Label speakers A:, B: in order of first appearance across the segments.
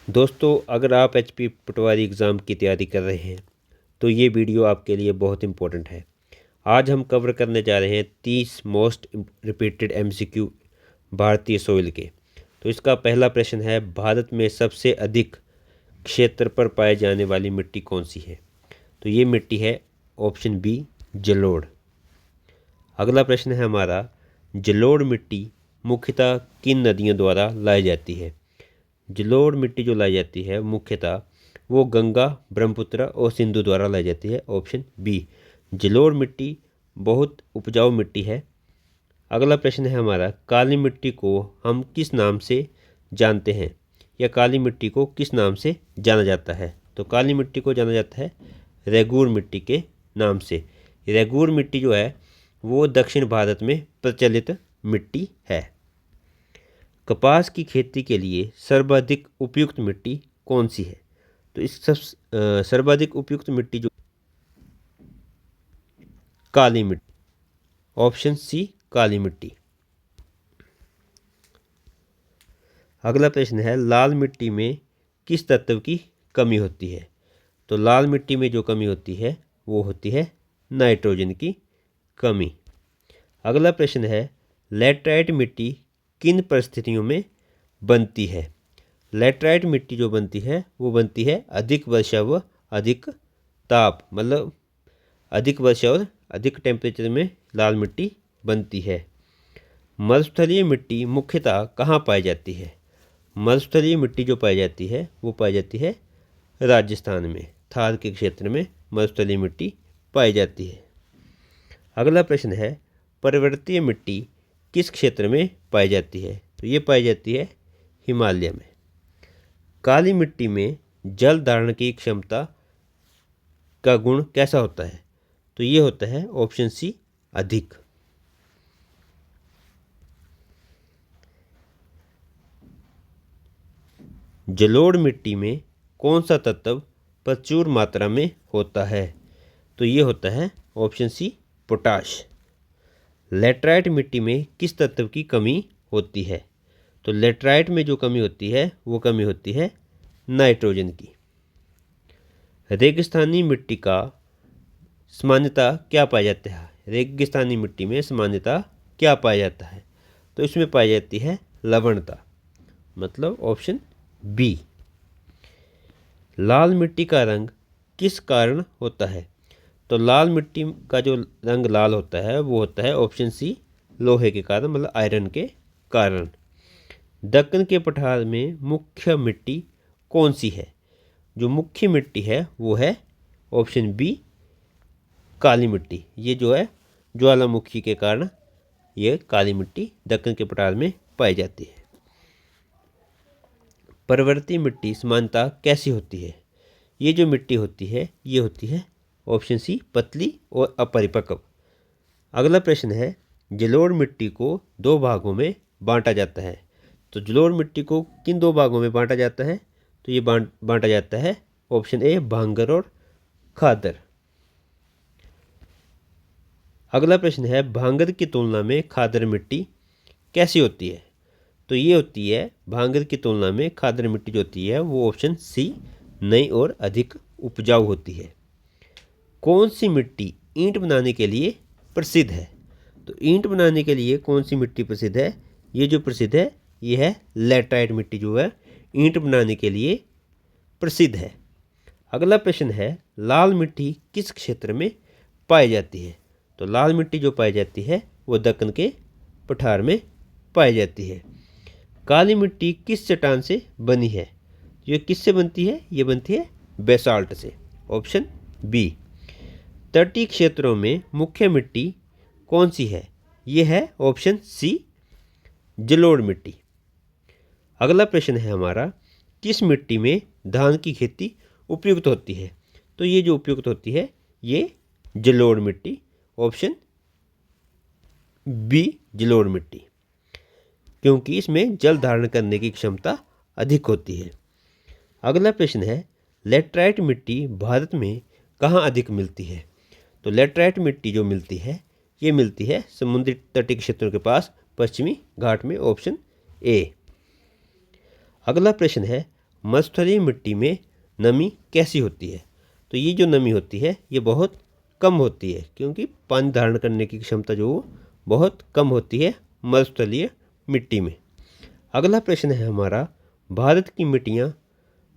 A: दोस्तों, अगर आप एचपी पटवारी एग्ज़ाम की तैयारी कर रहे हैं तो ये वीडियो आपके लिए बहुत इम्पोर्टेंट है। आज हम कवर करने जा रहे हैं 30 मोस्ट रिपीटेड एमसीक्यू भारतीय सोइल के। तो इसका पहला प्रश्न है, भारत में सबसे अधिक क्षेत्र पर पाए जाने वाली मिट्टी कौन सी है? तो ये मिट्टी है ऑप्शन बी, जलोढ़। अगला प्रश्न है हमारा, जलोढ़ मिट्टी मुख्यतः किन नदियों द्वारा लाई जाती है? जलोढ़ मिट्टी जो लाई जाती है मुख्यतः वो गंगा, ब्रह्मपुत्र और सिंधु द्वारा लाई जाती है। ऑप्शन बी, जलोढ़ मिट्टी बहुत उपजाऊ मिट्टी है। अगला प्रश्न है हमारा, काली मिट्टी को हम किस नाम से जानते हैं, या काली मिट्टी को किस नाम से जाना जाता है? तो काली मिट्टी को जाना जाता है रेगूर मिट्टी के नाम से। रेगूर मिट्टी जो है वो दक्षिण भारत में प्रचलित मिट्टी है। कपास की खेती के लिए सर्वाधिक उपयुक्त मिट्टी कौन सी है? तो इस सर्वाधिक उपयुक्त मिट्टी जो काली मिट्टी, ऑप्शन सी काली मिट्टी। अगला प्रश्न है, लाल मिट्टी में किस तत्व की कमी होती है? तो लाल मिट्टी में जो कमी होती है वो होती है नाइट्रोजन की कमी। अगला प्रश्न है, लैटराइट मिट्टी किन परिस्थितियों में बनती है? लैटराइट मिट्टी जो बनती है वो बनती है अधिक वर्षा व अधिक ताप, मतलब अधिक वर्षा और अधिक टेम्परेचर में लाल मिट्टी बनती है। मरुस्थलीय मिट्टी मुख्यतः कहाँ पाई जाती है? मरुस्थलीय मिट्टी जो पाई जाती है वो पाई जाती है राजस्थान में, थार के क्षेत्र में मरुस्थलीय मिट्टी पाई जाती है। अगला प्रश्न है, पर्वतीय मिट्टी किस क्षेत्र में पाई जाती है? तो ये पाई जाती है हिमालय में। काली मिट्टी में जल धारण की क्षमता का गुण कैसा होता है? तो ये होता है ऑप्शन सी अधिक। जलोढ़ मिट्टी में कौन सा तत्व प्रचुर मात्रा में होता है? तो ये होता है ऑप्शन सी पोटाश। लैटराइट मिट्टी में किस तत्व की कमी होती है? तो लैटराइट में जो कमी होती है वो कमी होती है नाइट्रोजन की। रेगिस्तानी मिट्टी का सामान्यता क्या पाया जाता है? रेगिस्तानी मिट्टी में सामान्यता क्या पाया जाता है? तो इसमें पाई जाती है लवणता, मतलब ऑप्शन बी। लाल मिट्टी का रंग किस कारण होता है? तो लाल मिट्टी का जो रंग लाल होता है वो होता है ऑप्शन सी लोहे के कारण, मतलब आयरन के कारण। दक्कन के पठार में मुख्य मिट्टी कौन सी है? जो मुख्य मिट्टी है वो है ऑप्शन बी काली मिट्टी। ये जो है ज्वालामुखी के कारण ये काली मिट्टी दक्कन के पठार में पाई जाती है। पर्वतीय मिट्टी समानता कैसी होती है? ये जो मिट्टी होती है ये होती है ऑप्शन सी पतली और अपरिपक्व। अगला प्रश्न है, जलोढ़ मिट्टी को दो भागों में बांटा जाता है। तो जलोढ़ मिट्टी को किन दो भागों में बांटा जाता है? तो ये बांटा जाता है ऑप्शन ए भांगर और खादर। अगला प्रश्न है, भांगर की तुलना में खादर मिट्टी कैसी होती है? तो ये होती है भांगर की तुलना में खादर मिट्टी जो होती है वो ऑप्शन सी नई और अधिक उपजाऊ होती है। कौन सी मिट्टी ईंट बनाने के लिए प्रसिद्ध है? तो ईंट बनाने के लिए कौन सी मिट्टी प्रसिद्ध है? ये जो प्रसिद्ध है ये है लैटराइट मिट्टी, जो है ईंट बनाने के लिए प्रसिद्ध है। अगला प्रश्न है, लाल मिट्टी किस क्षेत्र में पाई जाती है? तो लाल मिट्टी जो पाई जाती है वो दक्कन के पठार में पाई जाती है। काली मिट्टी किस चट्टान से बनी है? ये किससे बनती है? ये बनती है बेसाल्ट से, ऑप्शन बी। तटीय क्षेत्रों में मुख्य मिट्टी कौन सी है? ये है ऑप्शन सी जलोढ़ मिट्टी। अगला प्रश्न है हमारा, किस मिट्टी में धान की खेती उपयुक्त होती है? तो ये जो उपयुक्त होती है ये जलोढ़ मिट्टी, ऑप्शन बी जलोढ़ मिट्टी, क्योंकि इसमें जल धारण करने की क्षमता अधिक होती है। अगला प्रश्न है, लैटराइट मिट्टी भारत में कहाँ अधिक मिलती है? तो लैटराइट मिट्टी जो मिलती है ये मिलती है समुद्री तटीय क्षेत्रों के पास पश्चिमी घाट में, ऑप्शन ए। अगला प्रश्न है, मरुस्थलीय मिट्टी में नमी कैसी होती है? तो ये जो नमी होती है ये बहुत कम होती है, क्योंकि पानी धारण करने की क्षमता जो बहुत कम होती है मरुस्थलीय मिट्टी में। अगला प्रश्न है हमारा, भारत की मिट्टियाँ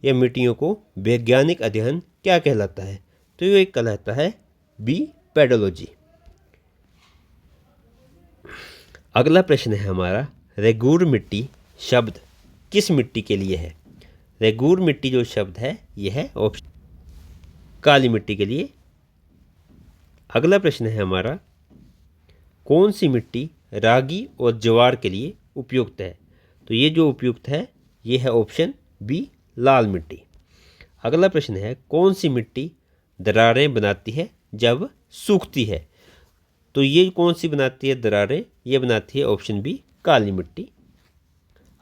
A: या मिट्टियों को वैज्ञानिक अध्ययन क्या कहलाता है? तो ये कहलाता है बी पेडोलॉजी। अगला प्रश्न है हमारा, रेगूर मिट्टी शब्द किस मिट्टी के लिए है? रेगूर मिट्टी जो शब्द है यह है ऑप्शन काली मिट्टी के लिए। अगला प्रश्न है हमारा, कौन सी मिट्टी रागी और ज्वार के लिए उपयुक्त है? तो ये जो उपयुक्त है ये है ऑप्शन बी लाल मिट्टी। अगला प्रश्न है, कौन सी मिट्टी दरारें बनाती है जब सूखती है? तो ये कौन सी बनाती है दरारें? ये बनाती है ऑप्शन बी काली मिट्टी।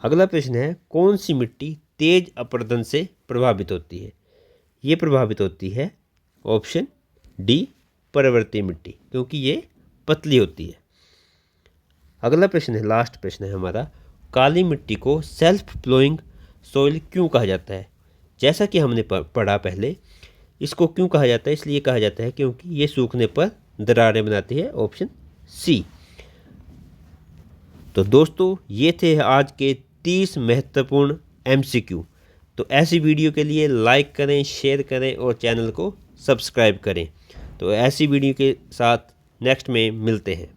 A: अगला प्रश्न है, कौन सी मिट्टी तेज अपरदन से प्रभावित होती है? ये प्रभावित होती है ऑप्शन डी पर्वतीय मिट्टी, क्योंकि ये पतली होती है। अगला प्रश्न है, लास्ट प्रश्न है हमारा, काली मिट्टी को सेल्फ फ्लोइंग सॉइल क्यों कहा जाता है? जैसा कि हमने पढ़ा पहले, इसको क्यों कहा जाता है? इसलिए कहा जाता है क्योंकि ये सूखने पर दरारें बनाती है, ऑप्शन सी। तो दोस्तों ये थे आज के 30 महत्वपूर्ण MCQ। तो ऐसी वीडियो के लिए लाइक करें, शेयर करें और चैनल को सब्सक्राइब करें। तो ऐसी वीडियो के साथ नेक्स्ट में मिलते हैं।